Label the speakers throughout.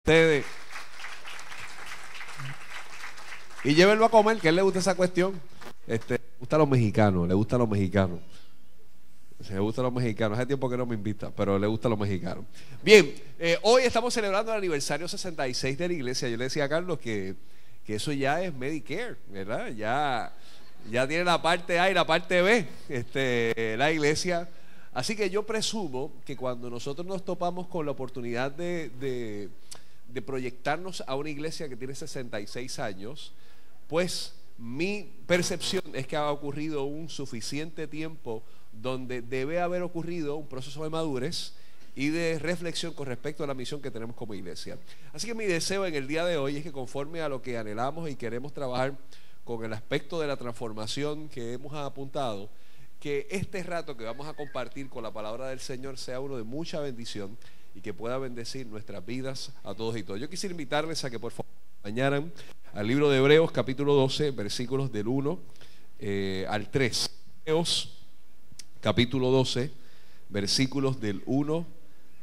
Speaker 1: ustedes. Y llévenlo a comer, que a él le gusta esa cuestión. Le gusta a los mexicanos, le gusta a los mexicanos. Le gusta a los mexicanos. Hace tiempo que no me invita, pero le gusta a los mexicanos. Bien, hoy estamos celebrando el aniversario 66 de la iglesia. Yo le decía a Carlos que eso ya es Medicare, ¿verdad? Ya tiene la parte A y la parte B, la iglesia. Así que yo presumo que cuando nosotros nos topamos con la oportunidad de proyectarnos a una iglesia que tiene 66 años, pues mi percepción es que ha ocurrido un suficiente tiempo donde debe haber ocurrido un proceso de madurez y de reflexión con respecto a la misión que tenemos como iglesia. Así que mi deseo en el día de hoy es que, conforme a lo que anhelamos y queremos trabajar con el aspecto de la transformación que hemos apuntado, que este rato que vamos a compartir con la palabra del Señor sea uno de mucha bendición y que pueda bendecir nuestras vidas a todos y todas. Yo quisiera invitarles a que por favor acompañaran al libro de Hebreos capítulo 12, versículos del 1 al 3. Hebreos capítulo 12, versículos del 1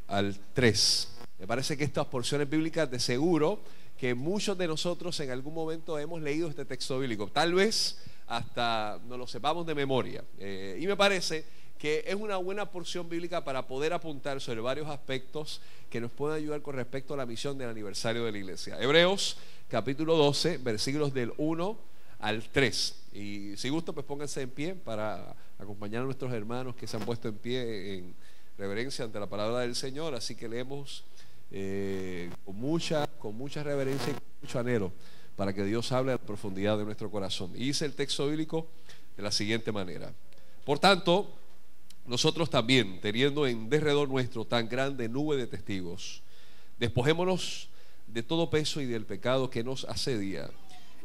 Speaker 1: al 3. Me parece que estas porciones bíblicas, de seguro que muchos de nosotros en algún momento hemos leído este texto bíblico, tal vez hasta no lo sepamos de memoria, y me parece que es una buena porción bíblica para poder apuntar sobre varios aspectos que nos pueden ayudar con respecto a la misión del aniversario de la iglesia. Hebreos capítulo 12, versículos del 1 al 3. Y si gusta, pues pónganse en pie para acompañar a nuestros hermanos que se han puesto en pie en reverencia ante la palabra del Señor. Así que leemos con mucha reverencia y con mucho anhelo para que Dios hable a la profundidad de nuestro corazón. Y dice el texto bíblico de la siguiente manera: por tanto, nosotros también, teniendo en derredor nuestro tan grande nube de testigos, despojémonos de todo peso y del pecado que nos asedia,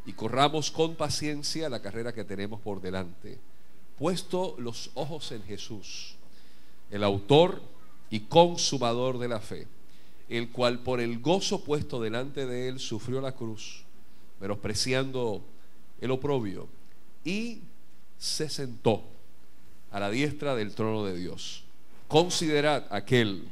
Speaker 1: y corramos con paciencia la carrera que tenemos por delante, puesto los ojos en Jesús, el autor y consumador de la fe, el cual por el gozo puesto delante de él sufrió la cruz, menospreciando el oprobio, y se sentó a la diestra del trono de Dios. Considerad aquel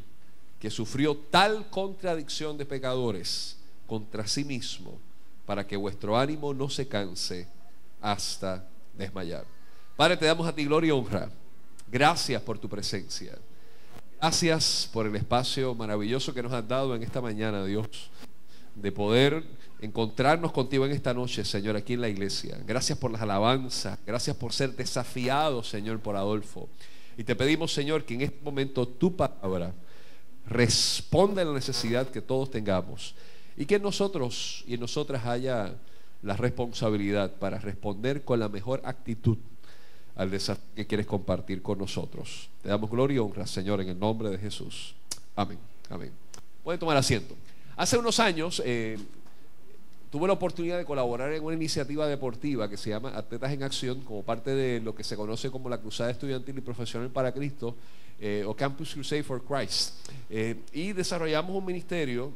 Speaker 1: que sufrió tal contradicción de pecadores contra sí mismo, para que vuestro ánimo no se canse hasta desmayar. Padre, te damos a ti gloria y honra. Gracias por tu presencia. Gracias por el espacio maravilloso que nos has dado en esta mañana, Dios, de poder encontrarnos contigo en esta noche, Señor, aquí en la iglesia. Gracias por las alabanzas. Gracias por ser desafiado, Señor, por Adolfo. Y te pedimos, Señor, que en este momento tu palabra responda a la necesidad que todos tengamos, y que en nosotros y en nosotras haya la responsabilidad para responder con la mejor actitud al desafío que quieres compartir con nosotros. Te damos gloria y honra, Señor, en el nombre de Jesús. Amén. Amén. Pueden tomar asiento. Hace unos años tuve la oportunidad de colaborar en una iniciativa deportiva que se llama Atletas en Acción, como parte de lo que se conoce como la Cruzada Estudiantil y Profesional para Cristo, o Campus Crusade for Christ, y desarrollamos un ministerio,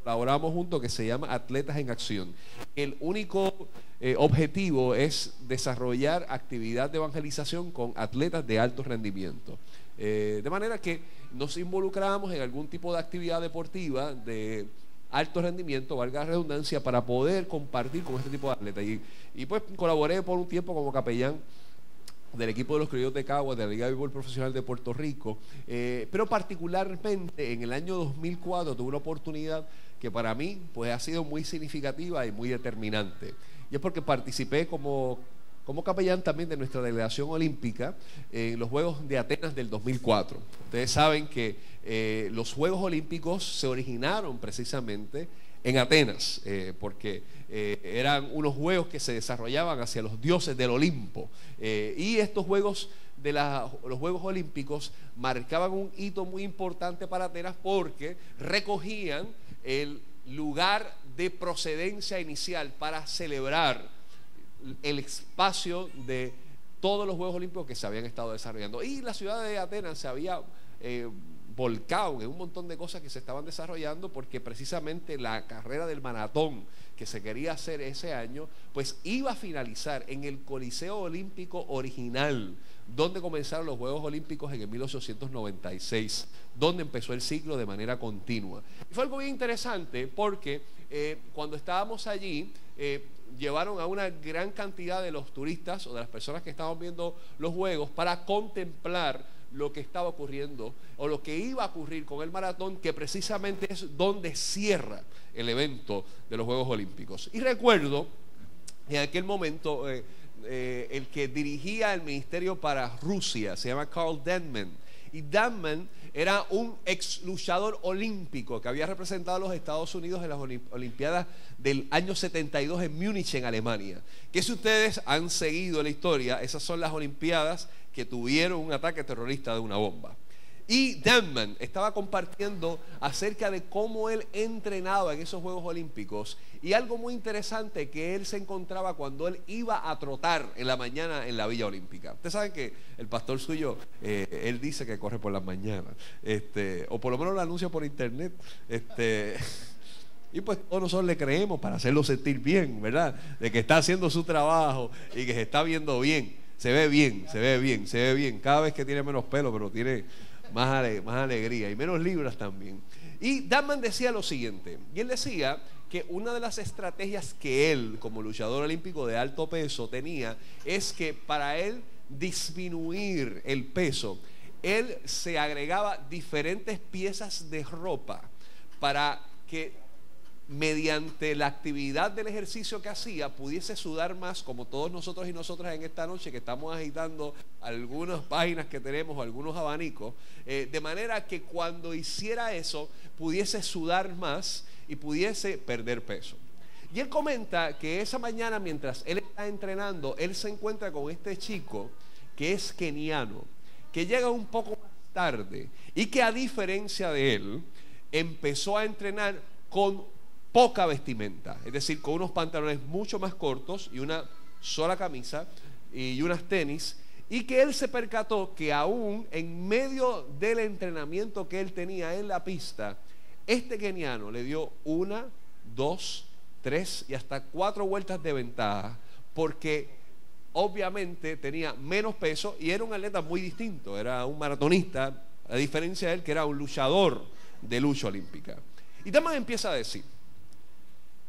Speaker 1: colaboramos juntos, que se llama Atletas en Acción. El único objetivo es desarrollar actividad de evangelización con atletas de alto rendimiento, de manera que nos involucramos en algún tipo de actividad deportiva de alto rendimiento, valga la redundancia, para poder compartir con este tipo de atletas. Y pues colaboré por un tiempo como capellán del equipo de los Criollos de Caguas de la Liga de Béisbol Profesional de Puerto Rico, pero particularmente en el año 2004 tuve una oportunidad que para mí pues ha sido muy significativa y muy determinante, y es porque participé como capellán también de nuestra delegación olímpica en los Juegos de Atenas del 2004. Ustedes saben que los Juegos Olímpicos se originaron precisamente en Atenas, porque eran unos juegos que se desarrollaban hacia los dioses del Olimpo, y estos juegos los Juegos Olímpicos marcaban un hito muy importante para Atenas, porque recogían el lugar de procedencia inicial para celebrar el espacio de todos los Juegos Olímpicos que se habían estado desarrollando. Y la ciudad de Atenas se había volcado en un montón de cosas que se estaban desarrollando, porque precisamente la carrera del maratón que se quería hacer ese año pues iba a finalizar en el Coliseo Olímpico original donde comenzaron los Juegos Olímpicos en el 1896, donde empezó el ciclo de manera continua. Y fue algo bien interesante porque cuando estábamos allí, llevaron a una gran cantidad de los turistas o de las personas que estaban viendo los Juegos para contemplar lo que estaba ocurriendo o lo que iba a ocurrir con el maratón, que precisamente es donde cierra el evento de los Juegos Olímpicos. Y recuerdo en aquel momento el que dirigía el ministerio para Rusia se llama Carl Denman, y Denman era un ex luchador olímpico que había representado a los Estados Unidos en las Olimpiadas del año 72 en Múnich, en Alemania. Que si ustedes han seguido la historia, esas son las Olimpiadas que tuvieron un ataque terrorista de una bomba. Y Denman estaba compartiendo acerca de cómo él entrenaba en esos Juegos Olímpicos, y algo muy interesante que él se encontraba cuando él iba a trotar en la mañana en la Villa Olímpica. Ustedes saben que el pastor suyo, él dice que corre por las mañanas, o por lo menos lo anuncia por internet, y pues todos nosotros le creemos para hacerlo sentir bien, ¿verdad? De que está haciendo su trabajo y que se está viendo bien. Se ve bien, se ve bien, se ve bien. Cada vez que tiene menos pelo, pero tiene más alegría y menos libras también. Y Denman decía lo siguiente, y él decía que una de las estrategias que él, como luchador olímpico de alto peso, tenía, es que para él disminuir el peso, él se agregaba diferentes piezas de ropa para que mediante la actividad del ejercicio que hacía pudiese sudar más, como todos nosotros y nosotras en esta noche que estamos agitando algunas páginas que tenemos o algunos abanicos, de manera que cuando hiciera eso pudiese sudar más y pudiese perder peso. Y él comenta que esa mañana, mientras él está entrenando, él se encuentra con este chico que es keniano, que llega un poco más tarde y que, a diferencia de él, empezó a entrenar con poca vestimenta, es decir, con unos pantalones mucho más cortos y una sola camisa y unas tenis, y que él se percató que aún en medio del entrenamiento que él tenía en la pista, este keniano le dio 1, 2, 3 y hasta 4 vueltas de ventaja, porque obviamente tenía menos peso y era un atleta muy distinto, era un maratonista, a diferencia de él que era un luchador de lucha olímpica. Y Denman empieza a decir: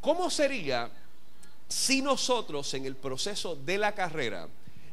Speaker 1: ¿cómo sería si nosotros en el proceso de la carrera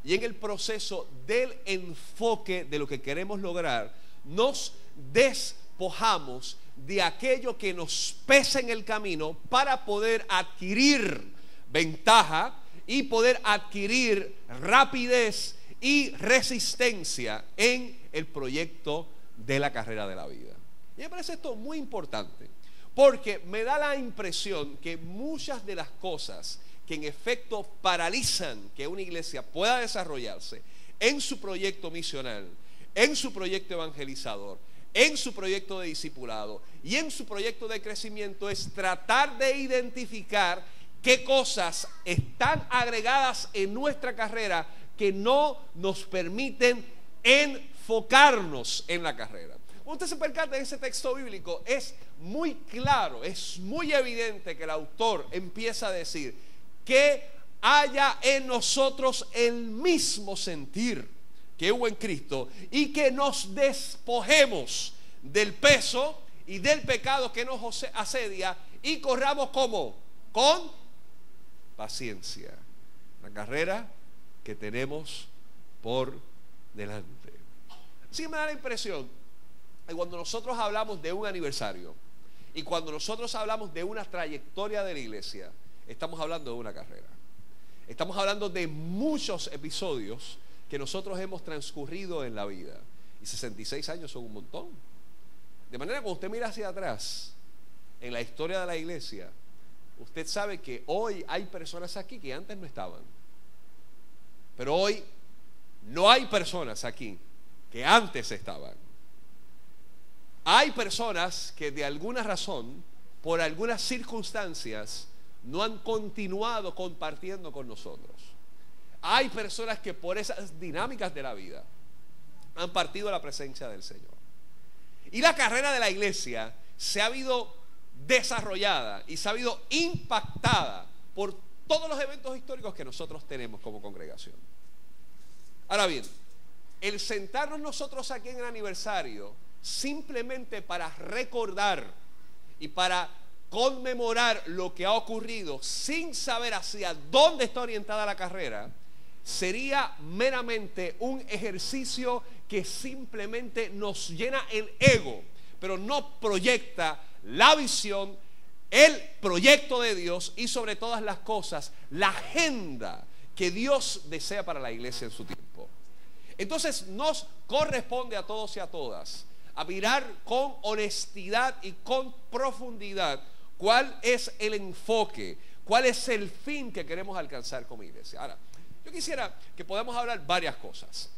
Speaker 1: y en el proceso del enfoque de lo que queremos lograr nos despojamos de aquello que nos pesa en el camino para poder adquirir ventaja y poder adquirir rapidez y resistencia en el proyecto de la carrera de la vida? Y me parece esto muy importante, porque me da la impresión que muchas de las cosas que en efecto paralizan que una iglesia pueda desarrollarse en su proyecto misional, en su proyecto evangelizador, en su proyecto de discipulado y en su proyecto de crecimiento, es tratar de identificar qué cosas están agregadas en nuestra carrera que no nos permiten enfocarnos en la carrera. Cuando usted se percata de ese texto bíblico, es muy claro, es muy evidente que el autor empieza a decir que haya en nosotros el mismo sentir que hubo en Cristo y que nos despojemos del peso y del pecado que nos asedia y corramos como con paciencia la carrera que tenemos por delante. Así que me da la impresión que cuando nosotros hablamos de un aniversario y cuando nosotros hablamos de una trayectoria de la iglesia, estamos hablando de una carrera. Estamos hablando de muchos episodios que nosotros hemos transcurrido en la vida, y 66 años son un montón. De manera que cuando usted mira hacia atrás en la historia de la iglesia, usted sabe que hoy hay personas aquí que antes no estaban, pero hoy no hay personas aquí que antes estaban. Hay personas que de alguna razón, por algunas circunstancias, no han continuado compartiendo con nosotros. Hay personas que por esas dinámicas de la vida han partido a la presencia del Señor. Y la carrera de la iglesia se ha habido desarrollada y se ha habido impactada por todos los eventos históricos que nosotros tenemos como congregación. Ahora bien, el sentarnos nosotros aquí en el aniversario simplemente para recordar y para conmemorar lo que ha ocurrido sin saber hacia dónde está orientada la carrera, sería meramente un ejercicio que simplemente nos llena el ego, pero no proyecta la visión, el proyecto de Dios y sobre todas las cosas, la agenda que Dios desea para la iglesia en su tiempo. Entonces nos corresponde a todos y a todas a mirar con honestidad y con profundidad cuál es el enfoque, cuál es el fin que queremos alcanzar como iglesia. Ahora, yo quisiera que podamos hablar varias cosas.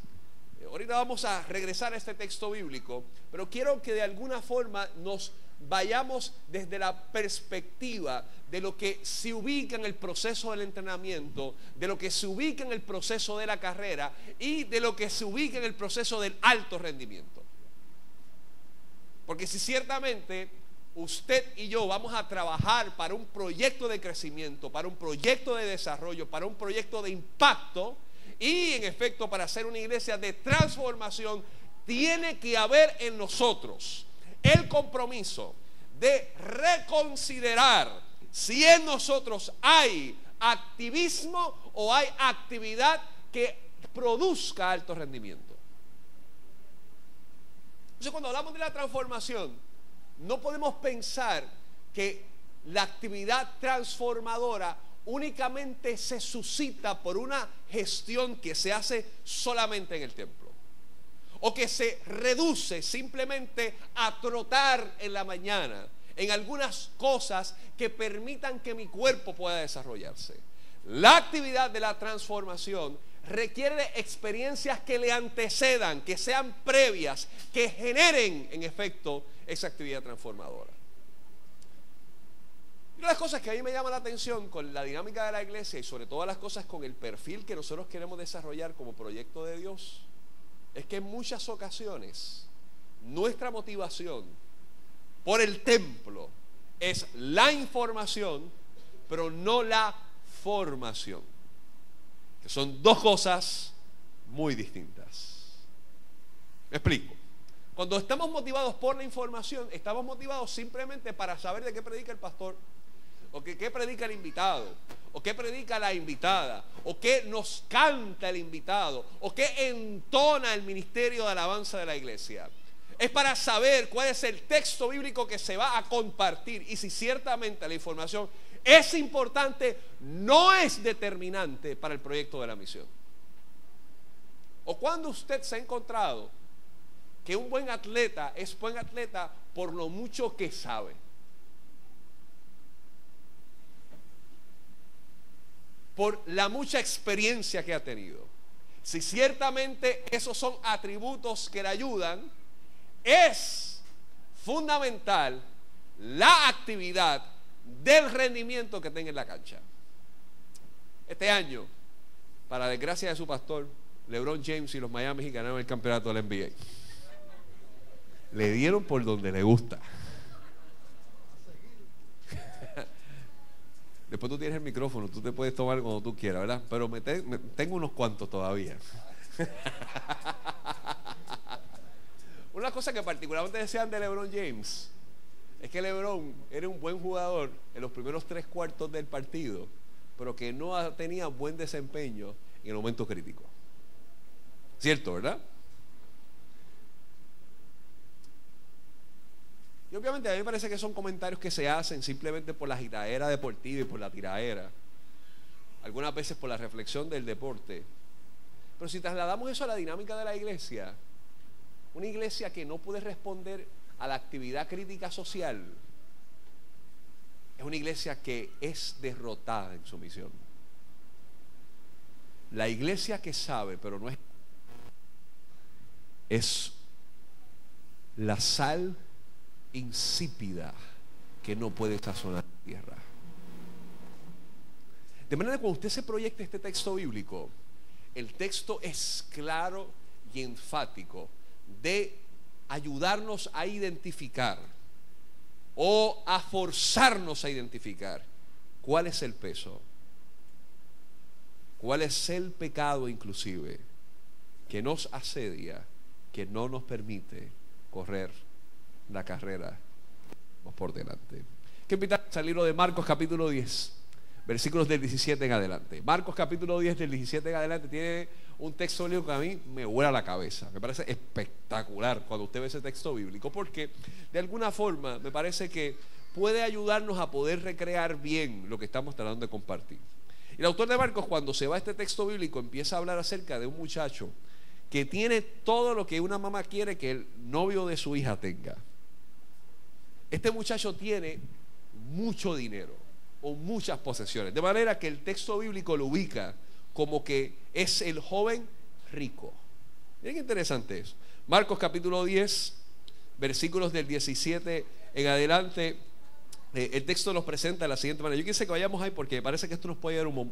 Speaker 1: Ahorita vamos a regresar a este texto bíblico, pero quiero que de alguna forma nos vayamos desde la perspectiva de lo que se ubica en el proceso del entrenamiento, de lo que se ubica en el proceso de la carrera y de lo que se ubica en el proceso del alto rendimiento. Porque si ciertamente usted y yo vamos a trabajar para un proyecto de crecimiento, para un proyecto de desarrollo, para un proyecto de impacto y en efecto para ser una iglesia de transformación, tiene que haber en nosotros el compromiso de reconsiderar si en nosotros hay activismo o hay actividad que produzca alto rendimiento. Entonces, cuando hablamos de la transformación, no podemos pensar que la actividad transformadora únicamente se suscita por una gestión que se hace solamente en el templo, o que se reduce simplemente a trotar en la mañana en algunas cosas que permitan que mi cuerpo pueda desarrollarse. La actividad de la transformación requiere de experiencias que le antecedan, que sean previas, que generen en efecto esa actividad transformadora. Una de las cosas que a mí me llama la atención con la dinámica de la iglesia y sobre todas las cosas con el perfil que nosotros queremos desarrollar como proyecto de Dios, es que en muchas ocasiones nuestra motivación por el templo es la información, pero no la formación, que son dos cosas muy distintas. Me explico. Cuando estamos motivados por la información, estamos motivados simplemente para saber de qué predica el pastor, o que qué predica el invitado, o qué predica la invitada, o qué nos canta el invitado, o qué entona el ministerio de alabanza de la iglesia. Es para saber cuál es el texto bíblico que se va a compartir y si ciertamente la información es importante, no es determinante para el proyecto de la misión. O cuando usted se ha encontrado que un buen atleta es buen atleta por lo mucho que sabe, por la mucha experiencia que ha tenido. Si ciertamente esos son atributos que le ayudan, es fundamental la actividad del rendimiento que tenga en la cancha. Este año, para desgracia de su pastor, LeBron James y los Miami Heat ganaron el campeonato del NBA. Le dieron por donde le gusta. Después tú tienes el micrófono, tú te puedes tomar cuando tú quieras, ¿verdad? Pero tengo unos cuantos todavía. Una cosa que particularmente decían de LeBron James es que LeBron era un buen jugador en los primeros 3/4 del partido, pero que no tenía buen desempeño en el momento crítico. ¿Cierto, verdad? Y obviamente a mí me parece que son comentarios que se hacen simplemente por la agitadera deportiva y por la tiraera, algunas veces por la reflexión del deporte. Pero si trasladamos eso a la dinámica de la iglesia, una iglesia que no puede responder a la actividad crítica social es una iglesia que es derrotada en su misión. La iglesia que sabe, pero no es la sal insípida que no puede sazonar la tierra. De manera que cuando usted se proyecta este texto bíblico, el texto es claro y enfático de ayudarnos a identificar o a forzarnos a identificar cuál es el peso, cuál es el pecado inclusive, que nos asedia, que no nos permite correr la carrera por delante. Quiero invitar al libro de Marcos capítulo 10, versículos del 17 en adelante. Marcos capítulo 10 del 17 en adelante tiene un texto bíblico que a mí me vuela la cabeza. Me parece espectacular cuando usted ve ese texto bíblico, porque de alguna forma me parece que puede ayudarnos a poder recrear bien lo que estamos tratando de compartir. El autor de Marcos, cuando se va a este texto bíblico, empieza a hablar acerca de un muchacho que tiene todo lo que una mamá quiere que el novio de su hija tenga. Este muchacho tiene mucho dinero o muchas posesiones, de manera que el texto bíblico lo ubica como que es el joven rico. Miren qué interesante eso. Marcos capítulo 10, versículos del 17 en adelante. El texto nos presenta de la siguiente manera. Yo quise que vayamos ahí porque me parece que esto nos puede ayudar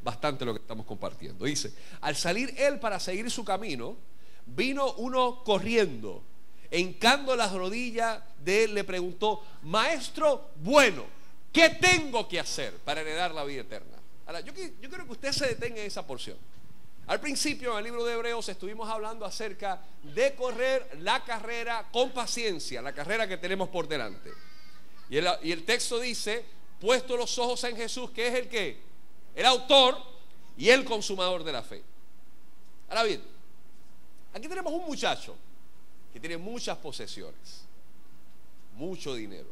Speaker 1: bastante lo que estamos compartiendo. Dice: al salir él para seguir su camino, vino uno corriendo, hincando las rodillas de él, le preguntó: maestro bueno, ¿qué tengo que hacer para heredar la vida eterna? Ahora, yo quiero que usted se detenga en esa porción. Al principio, en el libro de Hebreos, estuvimos hablando acerca de correr la carrera con paciencia, la carrera que tenemos por delante. Y el texto dice: puesto los ojos en Jesús, que es el autor y el consumador de la fe. Ahora bien, aquí tenemos un muchacho que tiene muchas posesiones, mucho dinero,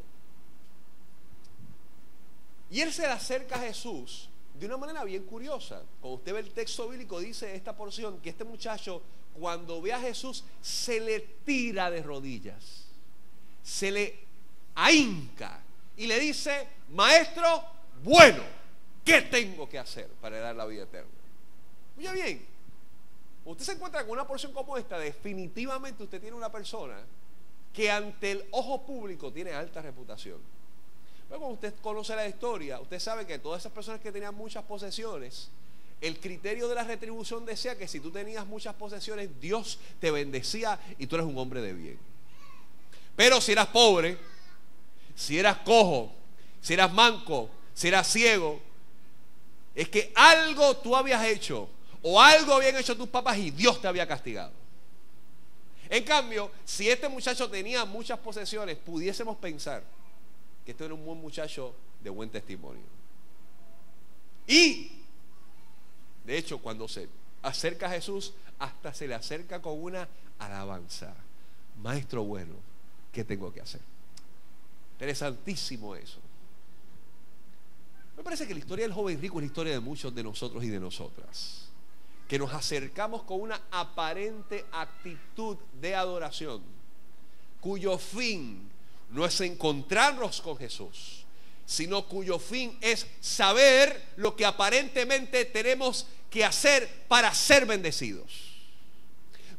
Speaker 1: y él se le acerca a Jesús de una manera bien curiosa. Cuando usted ve el texto bíblico, dice esta porción que este muchacho, cuando ve a Jesús, se le tira de rodillas, se le ahinca y le dice: maestro bueno, ¿qué tengo que hacer para heredar la vida eterna? Oye bien, usted se encuentra con una porción como esta, definitivamente usted tiene una persona que ante el ojo público tiene alta reputación. Pero cuando usted conoce la historia, usted sabe que todas esas personas que tenían muchas posesiones, el criterio de la retribución decía que si tú tenías muchas posesiones, Dios te bendecía y tú eres un hombre de bien. Pero si eras pobre, si eras cojo, si eras manco, si eras ciego, es que algo tú habías hecho o algo habían hecho tus papás y Dios te había castigado. En cambio, si este muchacho tenía muchas posesiones, pudiésemos pensar que este era un buen muchacho de buen testimonio. Y de hecho, cuando se acerca a Jesús, hasta se le acerca con una alabanza: maestro bueno, ¿qué tengo que hacer? Interesantísimo eso. Me parece que la historia del joven rico es la historia de muchos de nosotros y de nosotras, que nos acercamos con una aparente actitud de adoración, cuyo fin no es encontrarnos con Jesús, sino cuyo fin es saber lo que aparentemente tenemos que hacer para ser bendecidos,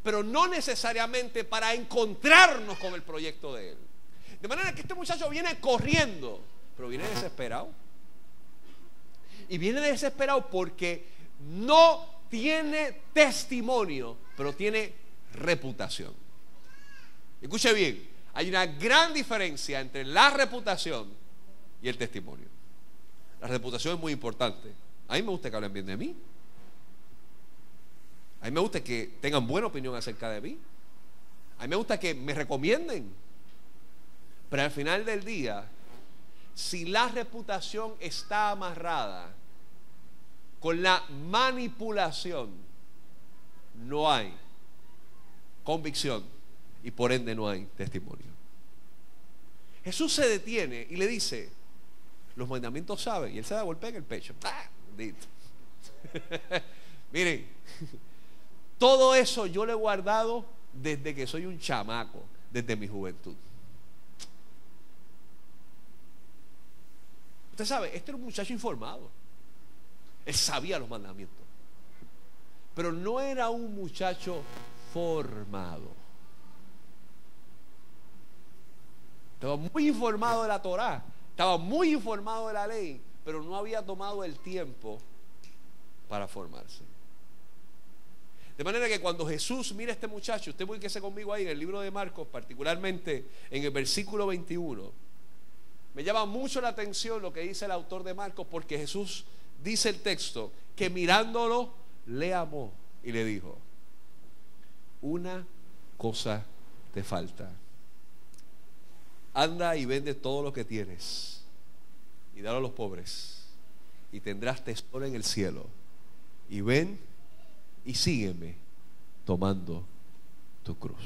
Speaker 1: pero no necesariamente para encontrarnos con el proyecto de Él. De manera que este muchacho viene corriendo, pero viene desesperado. Y viene desesperado porque no tiene testimonio, pero tiene reputación. Escuche bien, hay una gran diferencia entre la reputación y el testimonio. La reputación es muy importante. A mí me gusta que hablen bien de mí. A mí me gusta que tengan buena opinión acerca de mí. A mí me gusta que me recomienden. Pero al final del día, si la reputación está amarrada con la manipulación, no hay convicción y por ende no hay testimonio. Jesús se detiene y le dice: los mandamientos saben. Y él se da golpe en el pecho. ¡Ah! Miren, todo eso yo lo he guardado desde que soy un chamaco, desde mi juventud. Usted sabe, este era un muchacho informado. Él sabía los mandamientos, pero no era un muchacho formado. Estaba muy informado de la Torá, estaba muy informado de la ley, pero no había tomado el tiempo para formarse. De manera que cuando Jesús mira a este muchacho, usted puede quedarse conmigo ahí en el libro de Marcos, particularmente en el versículo 21. Me llama mucho la atención lo que dice el autor de Marcos, porque Jesús dice el texto que mirándolo le amó y le dijo: una cosa te falta. Anda y vende todo lo que tienes y dalo a los pobres, y tendrás tesoro en el cielo. Y ven y sígueme tomando tu cruz.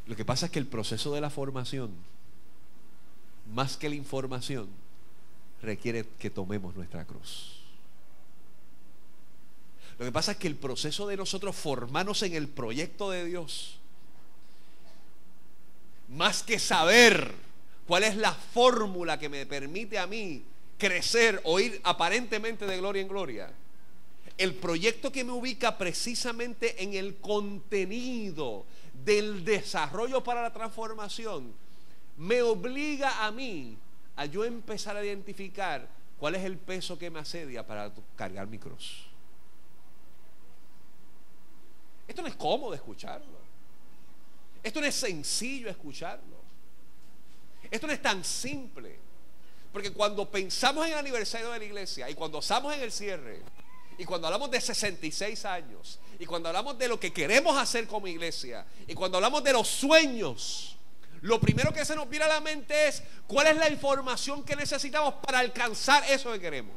Speaker 1: Lo que pasa es que el proceso de la formación, más que la información, requiere que tomemos nuestra cruz. Lo que pasa es que el proceso de nosotros formarnos en el proyecto de Dios, más que saber cuál es la fórmula que me permite a mí crecer o ir aparentemente de gloria en gloria, el proyecto que me ubica precisamente en el contenido del desarrollo para la transformación, me obliga a mí a yo empezar a identificar cuál es el peso que me asedia para cargar mi cruz. Esto no es cómodo escucharlo. Esto no es sencillo escucharlo. Esto no es tan simple. Porque cuando pensamos en el aniversario de la iglesia, y cuando estamos en el cierre, y cuando hablamos de 66 años, y cuando hablamos de lo que queremos hacer como iglesia, y cuando hablamos de los sueños, lo primero que se nos viene a la mente es cuál es la información que necesitamos para alcanzar eso que queremos.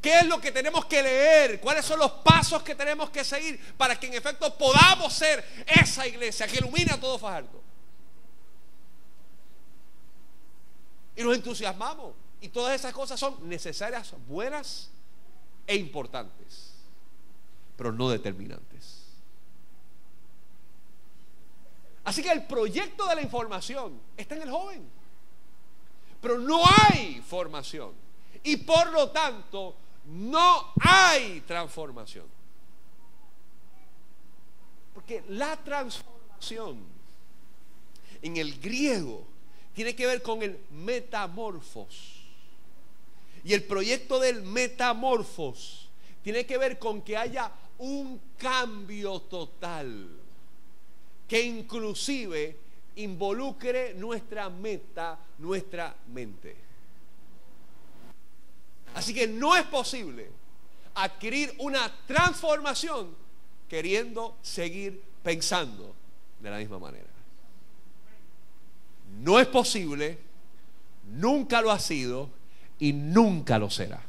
Speaker 1: ¿Qué es lo que tenemos que leer? ¿Cuáles son los pasos que tenemos que seguir para que en efecto podamos ser esa iglesia que ilumina a todo Fajardo? Y nos entusiasmamos. Y todas esas cosas son necesarias, buenas e importantes, pero no determinantes. Así que el proyecto de la información está en el joven, pero no hay formación. Y por lo tanto, no hay transformación. Porque la transformación en el griego tiene que ver con el metamorfos. Y el proyecto del metamorfos tiene que ver con que haya un cambio total, que inclusive involucre nuestra meta, nuestra mente. Así que no es posible adquirir una transformación queriendo seguir pensando de la misma manera. No es posible, nunca lo ha sido y nunca lo será.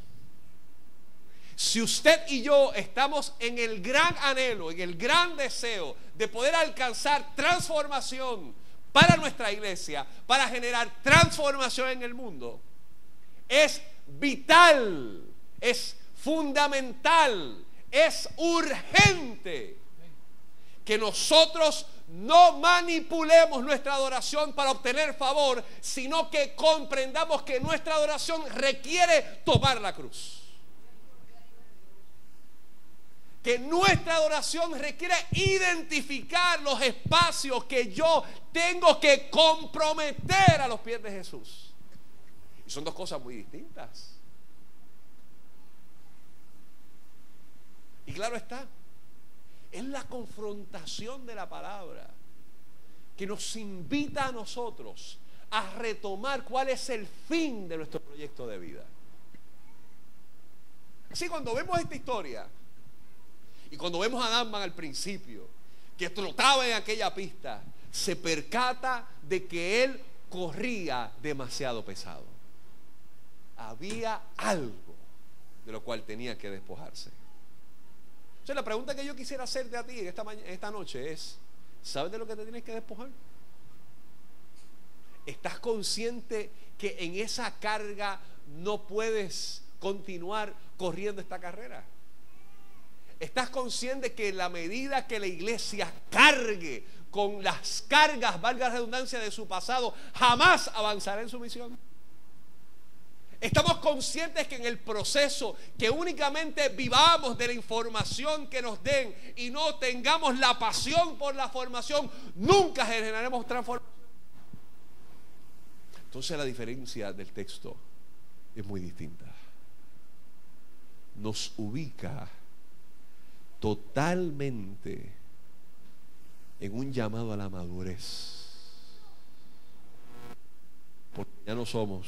Speaker 1: Si usted y yo estamos en el gran anhelo, en el gran deseo de poder alcanzar transformación para nuestra iglesia, para generar transformación en el mundo, es vital, es fundamental, es urgente que nosotros no manipulemos nuestra adoración para obtener favor, sino que comprendamos que nuestra adoración requiere tomar la cruz. Que nuestra adoración requiere identificar los espacios que yo tengo que comprometer a los pies de Jesús. Y son dos cosas muy distintas. Y claro está, es la confrontación de la palabra que nos invita a nosotros a retomar cuál es el fin de nuestro proyecto de vida. Así cuando vemos esta historia y cuando vemos a Adán al principio, que trotaba en aquella pista, se percata de que él corría demasiado pesado. Había algo de lo cual tenía que despojarse. Entonces la pregunta que yo quisiera hacerte a ti esta noche es: ¿sabes de lo que te tienes que despojar? ¿Estás consciente que en esa carga no puedes continuar corriendo esta carrera? ¿Estás consciente que en la medida que la iglesia cargue con las cargas, valga la redundancia, de su pasado, jamás avanzará en su misión? Estamos conscientes que en el proceso que únicamente vivamos de la información que nos den y no tengamos la pasión por la formación, nunca generaremos transformación. Entonces la diferencia del texto es muy distinta. Nos ubica totalmente en un llamado a la madurez, porque ya no somos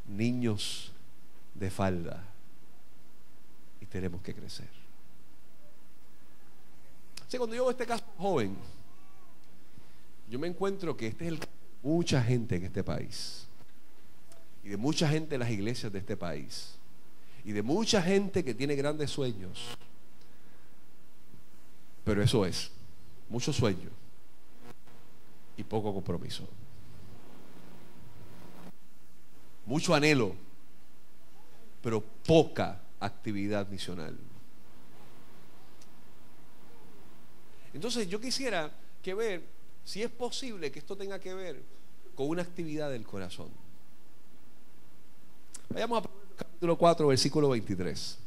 Speaker 1: niños de falda. Y tenemos que crecer. O sea, cuando yo veo este caso joven, yo me encuentro que este es el caso de mucha gente en este país. Y de mucha gente en las iglesias de este país. Y de mucha gente que tiene grandes sueños. Pero eso es, mucho sueño y poco compromiso. Mucho anhelo, pero poca actividad misional. Entonces yo quisiera que ver si es posible que esto tenga que ver con una actividad del corazón. Vayamos a Proverbios capítulo 4, versículo 23.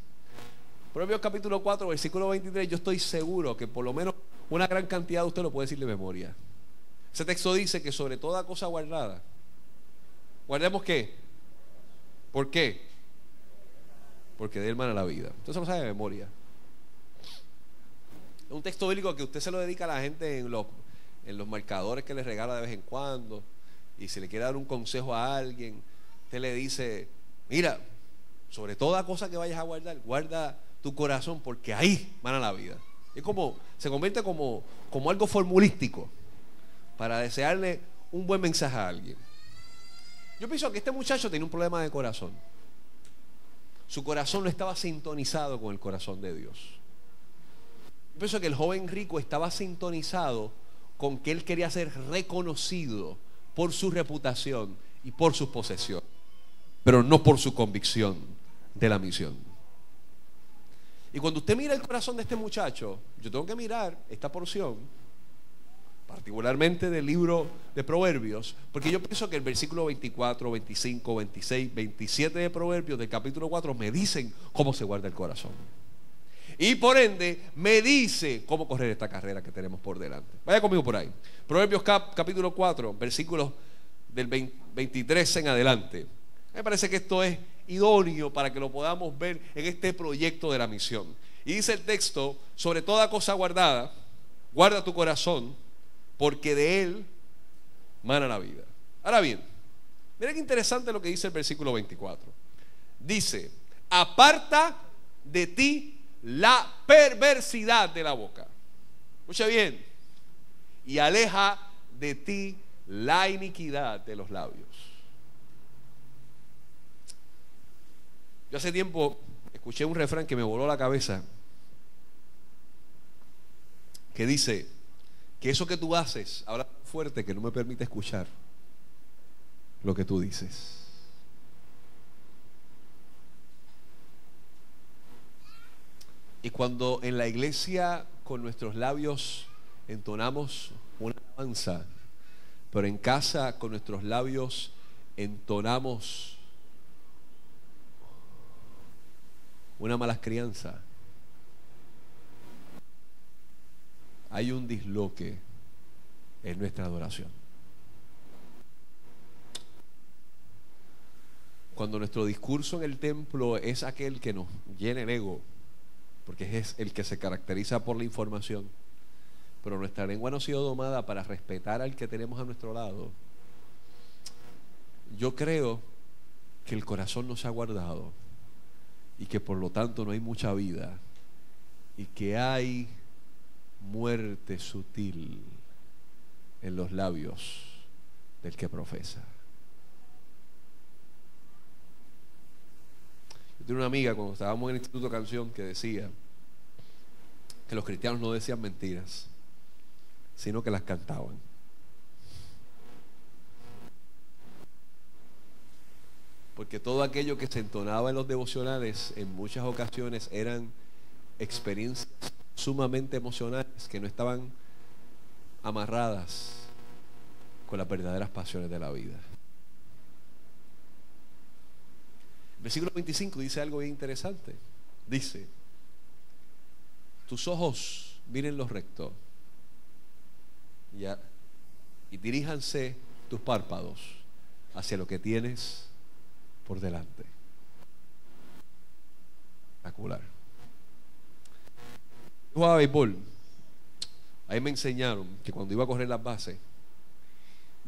Speaker 1: Proverbios capítulo 4, versículo 23, yo estoy seguro que por lo menos una gran cantidad de usted lo puede decir de memoria. Ese texto dice que sobre toda cosa guardada, ¿guardemos qué? ¿Por qué? Porque de él mana la vida. Usted se lo sabe de memoria. Es un texto bíblico que usted se lo dedica a la gente en los marcadores que le regala de vez en cuando. Y si le quiere dar un consejo a alguien, usted le dice, mira, sobre toda cosa que vayas a guardar, guarda tu corazón, porque ahí mana la vida. Es como, se convierte como algo formulístico para desearle un buen mensaje a alguien. Yo pienso que este muchacho tenía un problema de corazón. Su corazón no estaba sintonizado con el corazón de Dios. Yo pienso que el joven rico estaba sintonizado con que él quería ser reconocido por su reputación y por sus posesiones, pero no por su convicción de la misión. Y cuando usted mira el corazón de este muchacho, yo tengo que mirar esta porción, particularmente del libro de Proverbios, porque yo pienso que el versículo 24, 25, 26, 27 de Proverbios del capítulo 4 me dicen cómo se guarda el corazón. Y por ende me dice cómo correr esta carrera que tenemos por delante. Vaya conmigo por ahí. Proverbios capítulo 4, versículos del 23 en adelante. Me parece que esto es idóneo para que lo podamos ver en este proyecto de la misión. Y dice el texto, sobre toda cosa guardada, guarda tu corazón, porque de él mana la vida. Ahora bien, miren qué interesante lo que dice el versículo 24. Dice, aparta de ti la perversidad de la boca. Escucha bien. Y aleja de ti la iniquidad de los labios. Yo hace tiempo escuché un refrán que me voló la cabeza, que dice que eso que tú haces habla tan fuerte que no me permite escuchar lo que tú dices. Y cuando en la iglesia con nuestros labios entonamos una alabanza, pero en casa con nuestros labios entonamos una mala crianza, hay un disloque en nuestra adoración. Cuando nuestro discurso en el templo es aquel que nos llena el ego, porque es el que se caracteriza por la información, pero nuestra lengua no ha sido domada para respetar al que tenemos a nuestro lado, yo creo que el corazón no se ha guardado y que por lo tanto no hay mucha vida y que hay muerte sutil en los labios del que profesa. Yo tenía una amiga cuando estábamos en el Instituto Canción que decía que los cristianos no decían mentiras, sino que las cantaban. Porque todo aquello que se entonaba en los devocionales en muchas ocasiones eran experiencias sumamente emocionales que no estaban amarradas con las verdaderas pasiones de la vida. El versículo 25 dice algo bien interesante. Dice, tus ojos miren lo recto y diríjanse tus párpados hacia lo que tienes por delante. Espectacular. Yo jugaba béisbol. Ahí me enseñaron que cuando iba a correr las bases,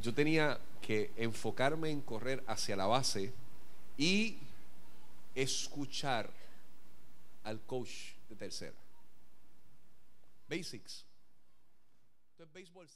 Speaker 1: yo tenía que enfocarme en correr hacia la base y escuchar al coach de tercera. Basics. Esto es béisbol.